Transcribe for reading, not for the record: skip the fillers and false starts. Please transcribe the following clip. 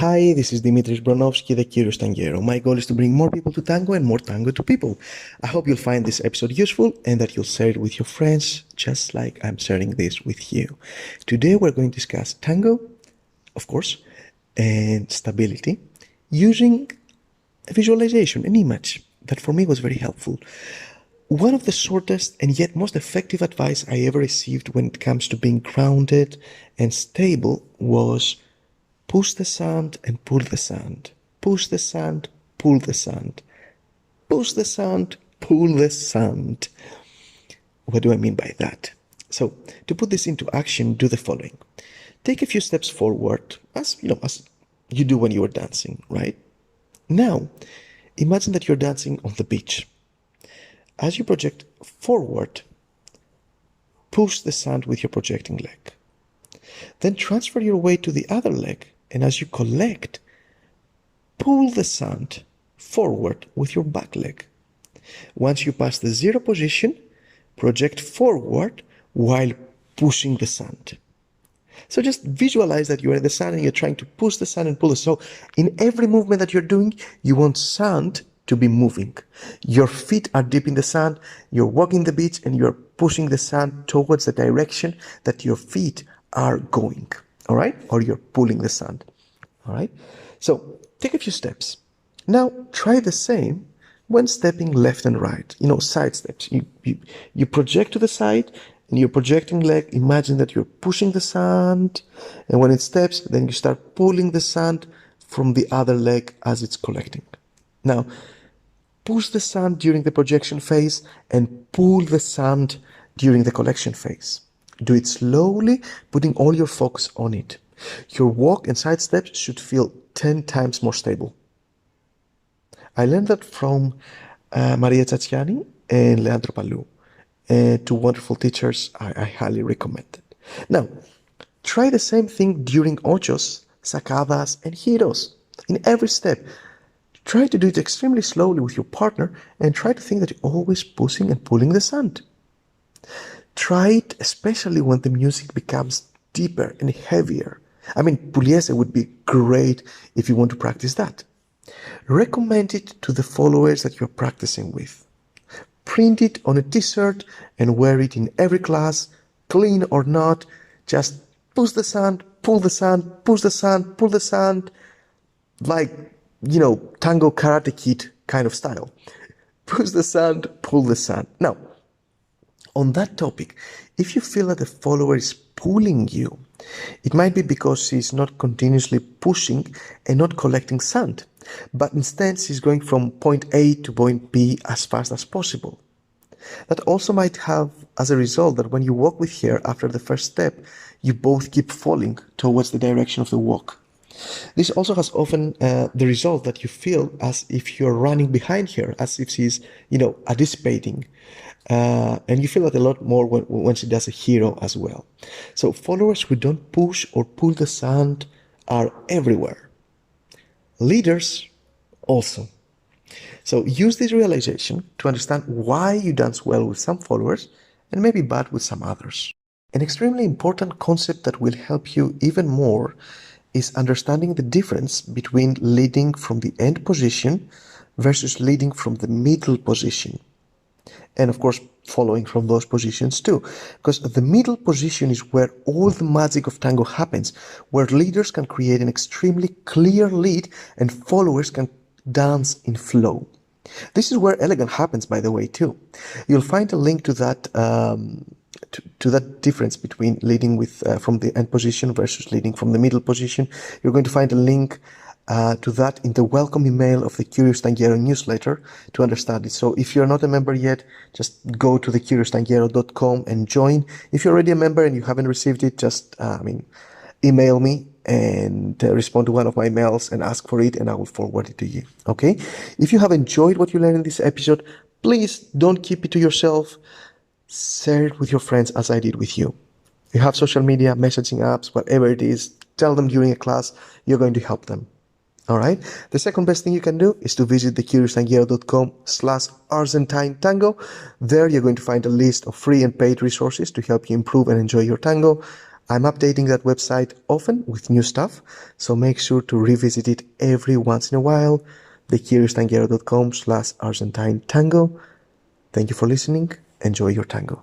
Hi, this is Dimitris Bronovsky, the Curious Tanguero. My goal is to bring more people to tango and more tango to people. I hope you'll find this episode useful and that you'll share it with your friends, just like I'm sharing this with you. Today we're going to discuss tango, of course, and stability using a visualization, an image that for me was very helpful. One of the shortest and yet most effective advice I ever received when it comes to being grounded and stable was push the sand and pull the sand. Push the sand, pull the sand. Push the sand, pull the sand. What do I mean by that? So, to put this into action, do the following. Take a few steps forward, as you do when you are dancing, right? Now, imagine that you're dancing on the beach. As you project forward, push the sand with your projecting leg. Then transfer your weight to the other leg, and as you collect, pull the sand forward with your back leg. Once you pass the zero position, project forward while pushing the sand. So just visualize that you're in the sand and you're trying to push the sand and pull it. So in every movement that you're doing, you want sand to be moving. Your feet are deep in the sand, you're walking the beach and you're pushing the sand towards the direction that your feet are going, all right? Or you're pulling the sand, all right? So take a few steps. Now try the same when stepping left and right, side steps. You project to the side and your projecting leg, imagine that you're pushing the sand, and when it steps, then you start pulling the sand from the other leg as it's collecting. Now, push the sand during the projection phase and pull the sand during the collection phase. Do it slowly, putting all your focus on it. Your walk and side steps should feel 10 times more stable. I learned that from Maria Tatiani and Leandro Palou. Two wonderful teachers I highly recommend it. Now, try the same thing during ochos, sacadas, and giros. In every step, try to do it extremely slowly with your partner and try to think that you're always pushing and pulling the sand. Try it especially when the music becomes deeper and heavier. I mean, pugliese would be great if you want to practice that. Recommend it to the followers that you're practicing with. Print it on a t-shirt and wear it in every class, clean or not. Just push the sand, pull the sand, push the sand, pull the sand, like, tango karate kid kind of style. Push the sand, pull the sand. Now, on that topic, if you feel that the follower is pulling you, it might be because she's not continuously pushing and not collecting sand, but instead she's going from point A to point B as fast as possible. That also might have as a result that when you walk with her after the first step, you both keep falling towards the direction of the walk. This also has often the result that you feel as if you're running behind her, as if she's, anticipating. And you feel that a lot more when she does a hero as well. So followers who don't push or pull the sand are everywhere. Leaders also. So use this realization to understand why you dance well with some followers and maybe bad with some others. An extremely important concept that will help you even more is understanding the difference between leading from the end position versus leading from the middle position. And of course, following from those positions too. Because the middle position is where all the magic of tango happens, where leaders can create an extremely clear lead and followers can dance in flow. This is where elegance happens, by the way, too. You'll find a link to that to that difference between leading with from the end position versus leading from the middle position. You're going to find a link to that in the welcome email of the Curious Tanguero newsletter to understand it. So if you're not a member yet, just go to thecurioustanguero.com and join. If you're already a member and you haven't received it, just email me and respond to one of my emails and ask for it and I will forward it to you. Okay? If you have enjoyed what you learned in this episode, please don't keep it to yourself. Share it with your friends as I did with you. You have social media, messaging apps, whatever it is, tell them during a class, you're going to help them. All right. The second best thing you can do is to visit thecurioustanguero.com/Argentine Tango. There you're going to find a list of free and paid resources to help you improve and enjoy your tango. I'm updating that website often with new stuff, so make sure to revisit it every once in a while. thecurioustanguero.com/Argentine Tango. Thank you for listening. Enjoy your tango.